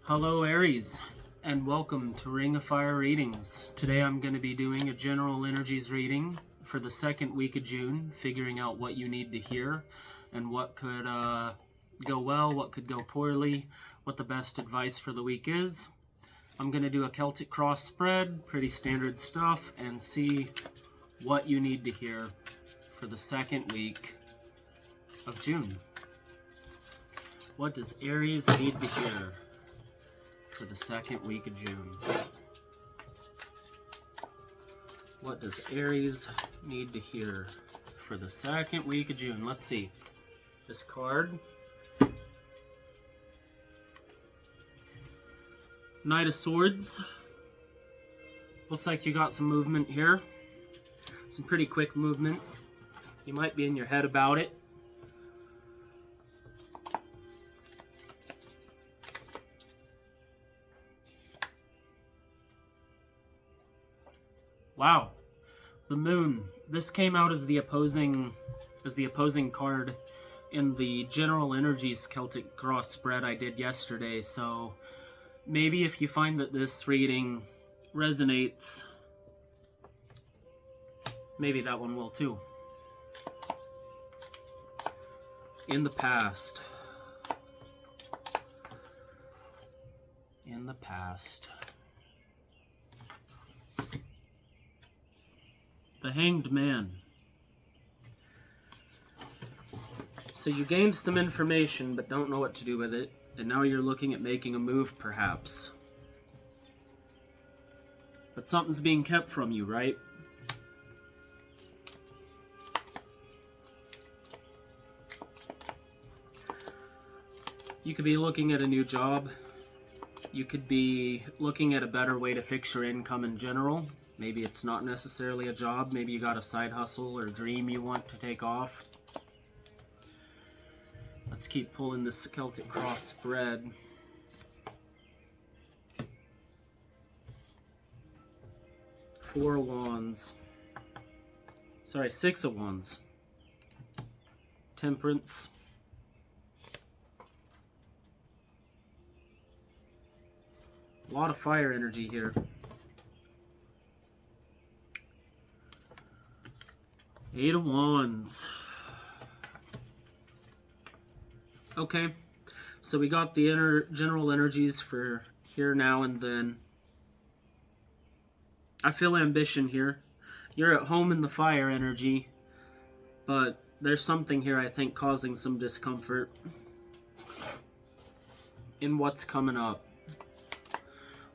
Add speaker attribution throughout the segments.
Speaker 1: Hello Aries, and welcome to Ring of Fire Readings. Today I'm going to be doing a general energies reading for the second week of June, figuring out what you need to hear and what could go well, what could go poorly, what the best advice for the week is. I'm going to do a Celtic cross spread, pretty standard stuff, and see what you need to hear for the second week of June. What does Aries need to hear for the second week of June? What does Aries need to hear for the second week of June? Let's see. This card. Knight of Swords. Looks like you got some movement here. Some pretty quick movement. You might be in your head about it. Wow, the Moon. This came out as the opposing card in the General Energies Celtic Cross spread I did yesterday. So maybe if you find that this reading resonates, maybe that one will too. In the past. In the past. The Hanged Man. So you gained some information but don't know what to do with it, and now you're looking at making a move perhaps. But something's being kept from you, right? You could be looking at a new job. You could be looking at a better way to fix your income in general. Maybe it's not necessarily a job. Maybe you got a side hustle or dream you want to take off. Let's keep pulling this Celtic cross spread. Four of Wands. Sorry, Six of Wands. Temperance. A lot of fire energy here. Eight of Wands. Okay, so we got the general energies for here, now, and then. I feel ambition here. You're at home in the fire energy, but there's something here I think causing some discomfort in what's coming up.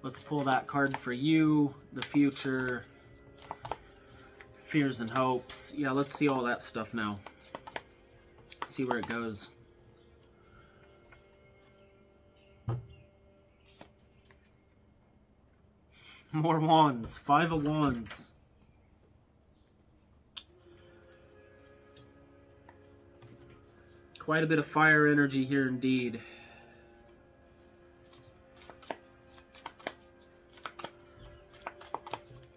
Speaker 1: Let's pull that card for you, the future, fears and hopes. Yeah, let's see all that stuff now. See where it goes. More Wands. Five of Wands. Quite a bit of fire energy here indeed.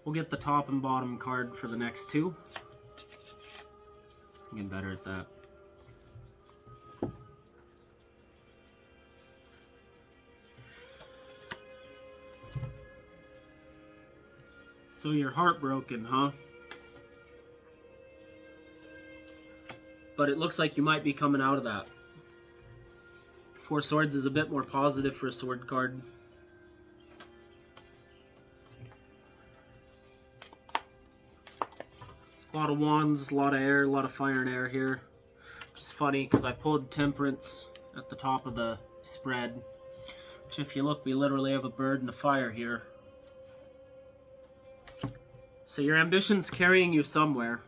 Speaker 1: We'll get the top and bottom card for the next two. I'm getting better at that. So you're heartbroken, huh? But it looks like you might be coming out of that. Four Swords is a bit more positive for a sword card. A lot of Wands, a lot of air, a lot of fire and air here. Which is funny because I pulled Temperance at the top of the spread. Which, if you look, we literally have a bird and a fire here. So your ambition's carrying you somewhere.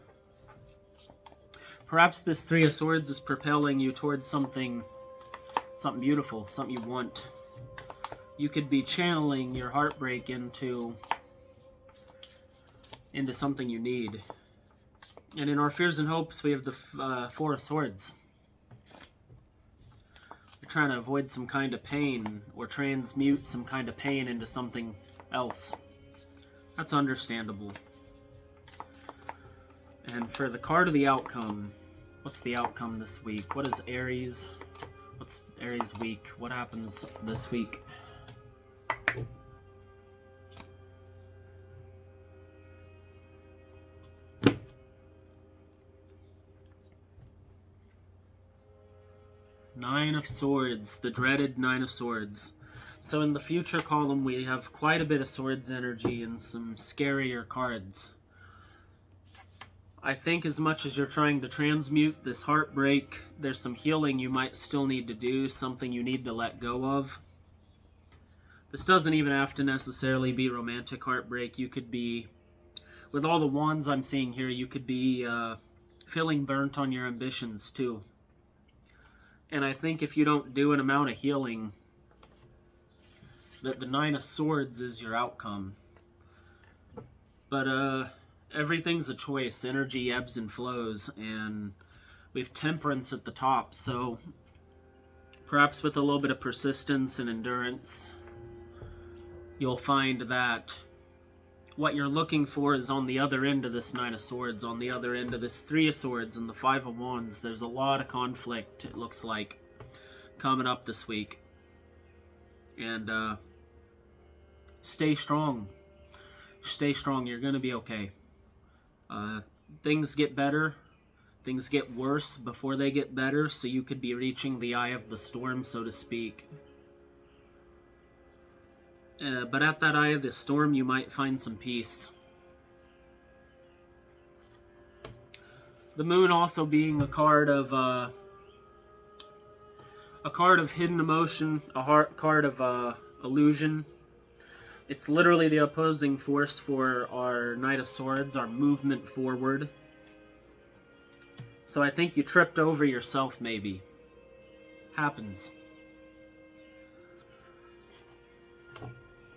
Speaker 1: Perhaps this Three of Swords is propelling you towards something beautiful, something you want. You could be channeling your heartbreak into something you need. And in our fears and hopes, we have the Four of Swords. We're trying to avoid some kind of pain or transmute some kind of pain into something else. That's understandable. And for the card of the outcome, what's the outcome this week? What is Aries? What's Aries week? What happens this week? Nine of Swords, the dreaded Nine of Swords. So in the future column, we have quite a bit of Swords energy and some scarier cards. I think as much as you're trying to transmute this heartbreak, there's some healing you might still need to do, something you need to let go of. This doesn't even have to necessarily be romantic heartbreak. You could be, with all the wands I'm seeing here, you could be feeling burnt on your ambitions too. And I think if you don't do an amount of healing, that the Nine of Swords is your outcome. But everything's a choice. Energy ebbs and flows, and we have Temperance at the top, so perhaps with a little bit of persistence and endurance, you'll find that what you're looking for is on the other end of this Nine of Swords, on the other end of this Three of Swords and the Five of Wands. There's a lot of conflict, it looks like, coming up this week. And stay strong. Stay strong. You're going to be okay. Things get better. Things get worse before they get better, so you could be reaching the eye of the storm, so to speak. But at that eye of the storm, you might find some peace. The moon also being a card of hidden emotion, a card of illusion. It's literally the opposing force for our Knight of Swords, our movement forward. So I think you tripped over yourself, maybe. Happens.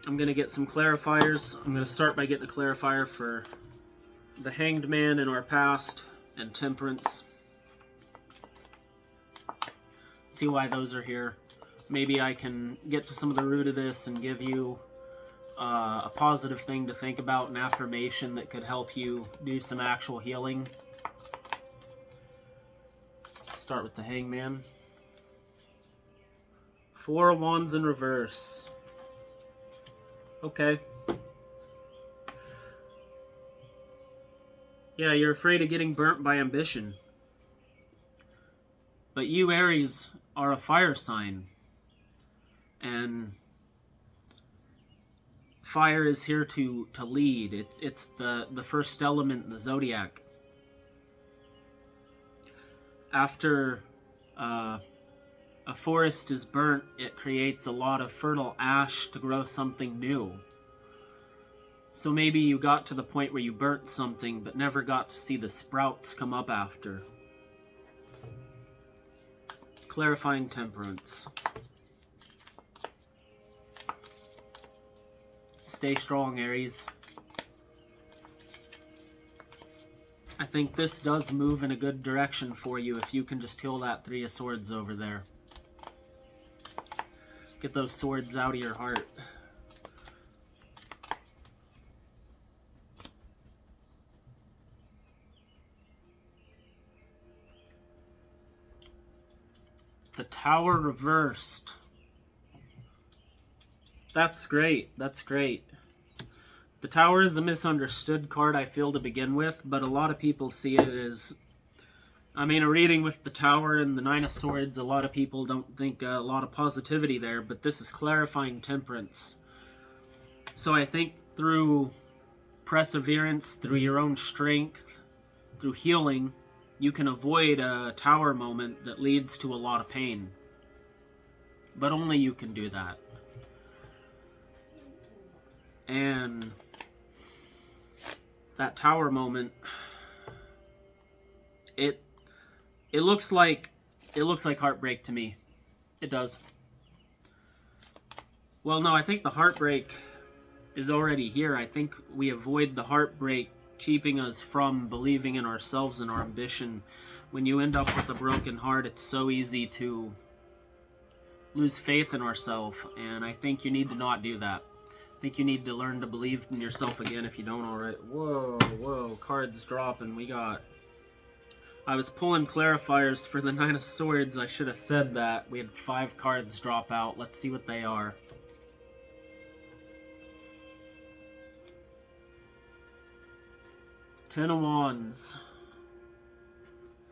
Speaker 1: I'm going to get some clarifiers. I'm going to start by getting a clarifier for the Hanged Man in our past and Temperance. See why those are here. Maybe I can get to some of the root of this and give you a positive thing to think about, an affirmation that could help you do some actual healing. Start with the Hangman. Four of Wands in reverse. Okay. Yeah, you're afraid of getting burnt by ambition. But you, Aries, are a fire sign. And fire is here to lead. It's the first element in the zodiac. After a forest is burnt, it creates a lot of fertile ash to grow something new. So maybe you got to the point where you burnt something but never got to see the sprouts come up after. Clarifying Temperance. Stay strong, Aries. I think this does move in a good direction for you if you can just heal that Three of Swords over there. Get those swords out of your heart. The Tower reversed. That's great. That's great. The Tower is a misunderstood card, I feel, to begin with, but a lot of people see it as... I mean, a reading with the Tower and the Nine of Swords, a lot of people don't think a lot of positivity there, but this is clarifying Temperance. So I think through perseverance, through your own strength, through healing, you can avoid a Tower moment that leads to a lot of pain. But only you can do that. And that Tower moment, it looks like heartbreak to me. It does. Well, no, I think the heartbreak is already here. I think we avoid the heartbreak keeping us from believing in ourselves and our ambition. When you end up with a broken heart, it's so easy to lose faith in ourselves, and I think you need to not do that. I think you need to learn to believe in yourself again if you don't already. Whoa, cards dropping. We got... I was pulling clarifiers for the Nine of Swords. I should have said that. We had 5 cards drop out. Let's see what they are. Ten of Wands.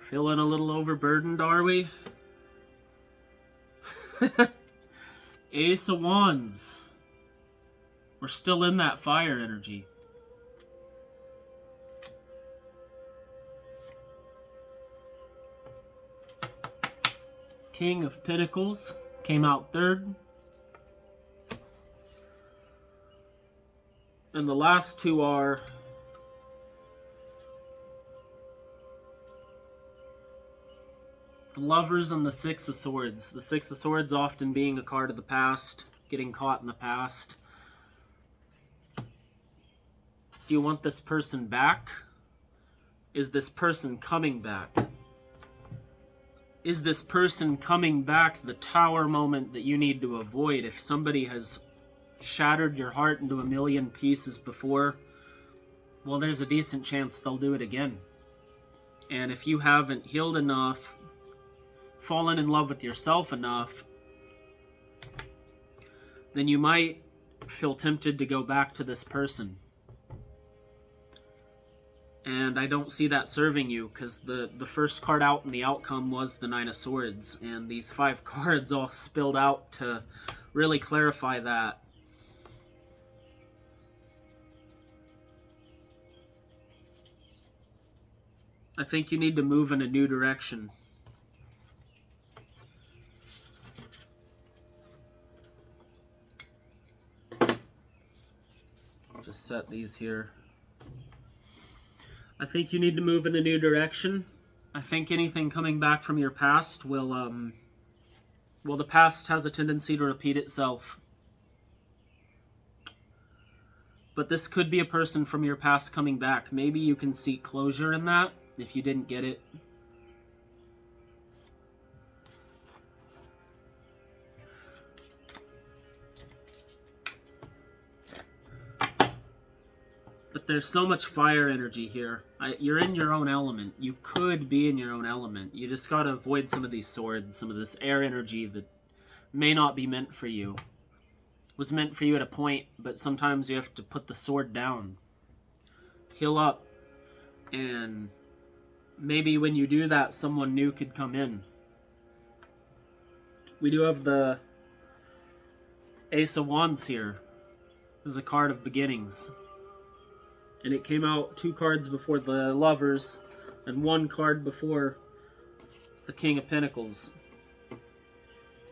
Speaker 1: Feeling a little overburdened, are we? Ace of Wands. We're still in that fire energy. King of Pentacles came out third. And the last two are the Lovers and the Six of Swords. The Six of Swords often being a card of the past, getting caught in the past. Do you want this person back? Is this person coming back? Is this person coming back the Tower moment that you need to avoid? If somebody has shattered your heart into a million pieces before, well, there's a decent chance they'll do it again. And if you haven't healed enough, fallen in love with yourself enough, then you might feel tempted to go back to this person. And I don't see that serving you, because the first card out in the outcome was the Nine of Swords, and these 5 cards all spilled out to really clarify that. I think you need to move in a new direction. I'll just set these here. I think you need to move in a new direction. I think anything coming back from your past will, well, the past has a tendency to repeat itself. But this could be a person from your past coming back. Maybe you can seek closure in that if you didn't get it. But there's so much fire energy here. You're in your own element. You could be in your own element. You just gotta avoid some of these swords, some of this air energy that may not be meant for you. Was meant for you at a point, but sometimes you have to put the sword down. Heal up. And maybe when you do that, someone new could come in. We do have the Ace of Wands here. This is a card of beginnings. And it came out 2 cards before the Lovers and 1 card before the King of Pentacles.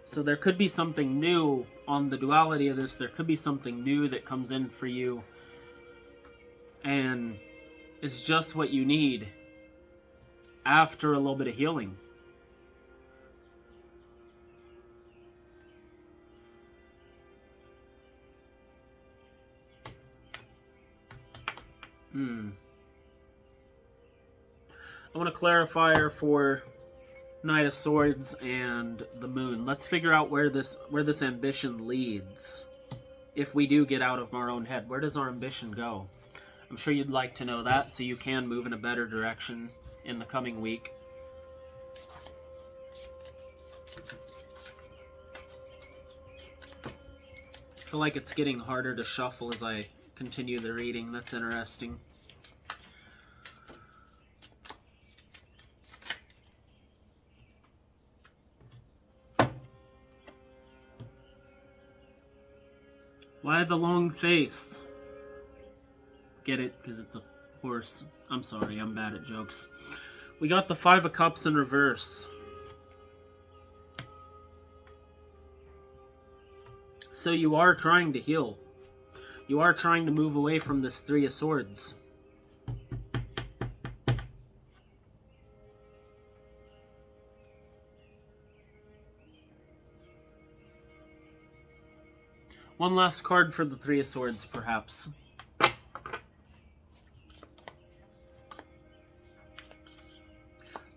Speaker 1: So there could be something new on the duality of this. There could be something new that comes in for you and is just what you need after a little bit of healing. I want to clarify for Knight of Swords and the Moon. Let's figure out where this ambition leads. If we do get out of our own head, where does our ambition go? I'm sure you'd like to know that, so you can move in a better direction in the coming week. I feel like it's getting harder to shuffle as I continue the reading. That's interesting. Why the long face? Get it? Because it's a horse. I'm sorry, I'm bad at jokes. We got the 5 of Cups in reverse. So you are trying to heal. You are trying to move away from this 3 of Swords. One last card for the 3 of Swords, perhaps.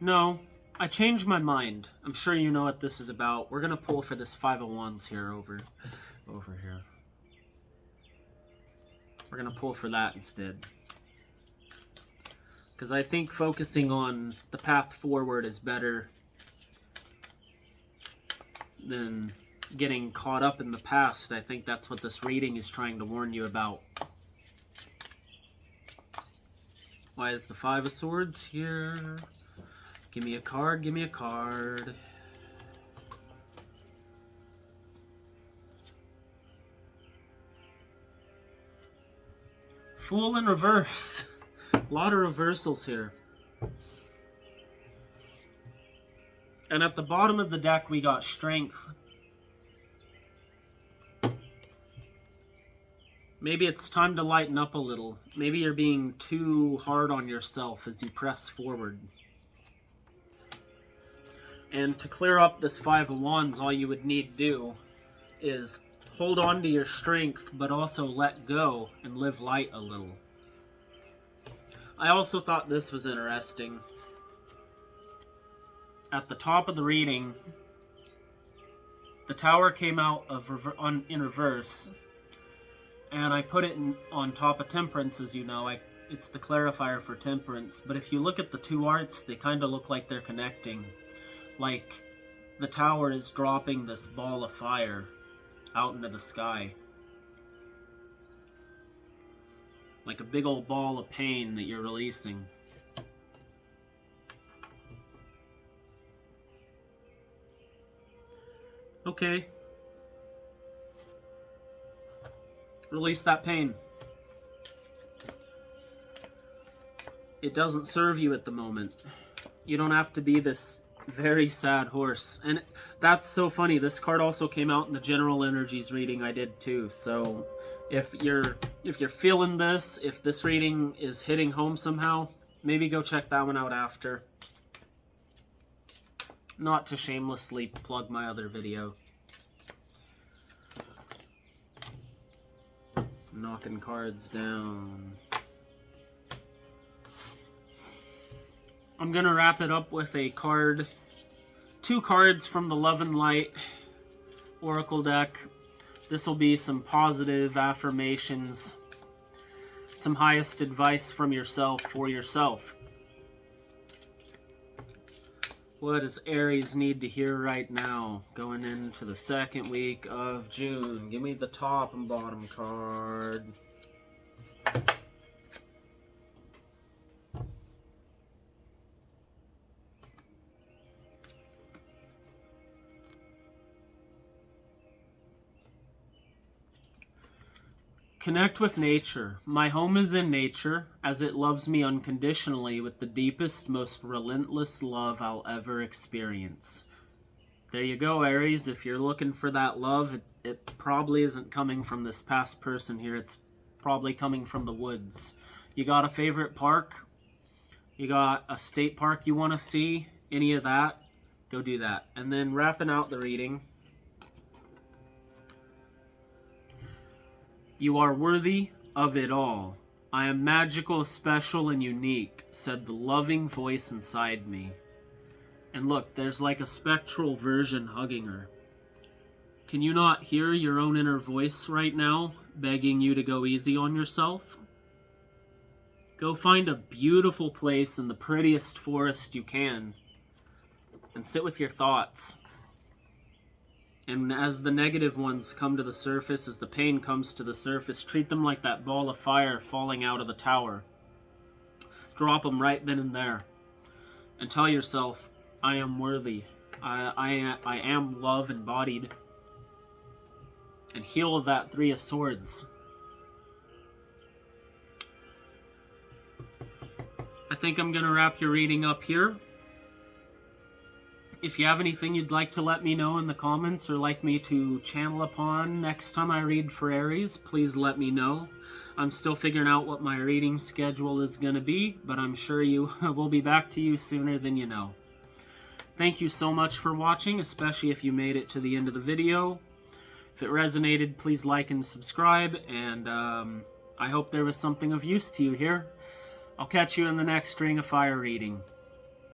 Speaker 1: No, I changed my mind. I'm sure you know what this is about. We're going to pull for this 5 of Wands here over here. We're going to pull for that instead. Because I think focusing on the path forward is better than getting caught up in the past. I think that's what this reading is trying to warn you about. Why is the 5 of Swords here? Give me a card, give me a card. Fool in reverse. A lot of reversals here. And at the bottom of the deck, we got Strength. Maybe it's time to lighten up a little. Maybe you're being too hard on yourself as you press forward. And to clear up this Five of Wands, all you would need to do is hold on to your strength, but also let go and live light a little. I also thought this was interesting. At the top of the reading, the Tower came out in reverse, and I put it on top of Temperance, as you know. It's the clarifier for Temperance, but if you look at the two arts, they kind of look like they're connecting. Like the Tower is dropping this ball of fire out into the sky. Like a big old ball of pain that you're releasing. Okay. Release that pain. It doesn't serve you at the moment. You don't have to be this very sad horse. And that's so funny. This card also came out in the general energies reading I did too. So if you're feeling this, if this reading is hitting home somehow, maybe go check that one out after. Not to shamelessly plug my other video. Knocking cards down. I'm going to wrap it up with a card. 2 cards from the Love and Light Oracle deck. This will be some positive affirmations. Some highest advice from yourself for yourself. What does Aries need to hear right now going into the second week of June? Give me the top and bottom card. Connect with nature. My home is in nature, as it loves me unconditionally with the deepest, most relentless love I'll ever experience. There you go, Aries. If you're looking for that love, it probably isn't coming from this past person here. It's probably coming from the woods. You got a favorite park? You got a state park you want to see? Any of that? Go do that. And then wrapping out the reading. You are worthy of it all. I am magical, special, and unique, said the loving voice inside me. And look, there's like a spectral version hugging her. Can you not hear your own inner voice right now, begging you to go easy on yourself? Go find a beautiful place in the prettiest forest you can, and sit with your thoughts. And as the negative ones come to the surface, as the pain comes to the surface, treat them like that ball of fire falling out of the tower. Drop them right then and there. And tell yourself, I am worthy. I am love embodied. And heal that 3 of Swords. I think I'm going to wrap your reading up here. If you have anything you'd like to let me know in the comments or like me to channel upon next time I read for Aries, please let me know. I'm still figuring out what my reading schedule is going to be, but I'm sure you will be back to you sooner than you know. Thank you so much for watching, especially if you made it to the end of the video. If it resonated, please like and subscribe, and I hope there was something of use to you here. I'll catch you in the next Ring of Fire reading.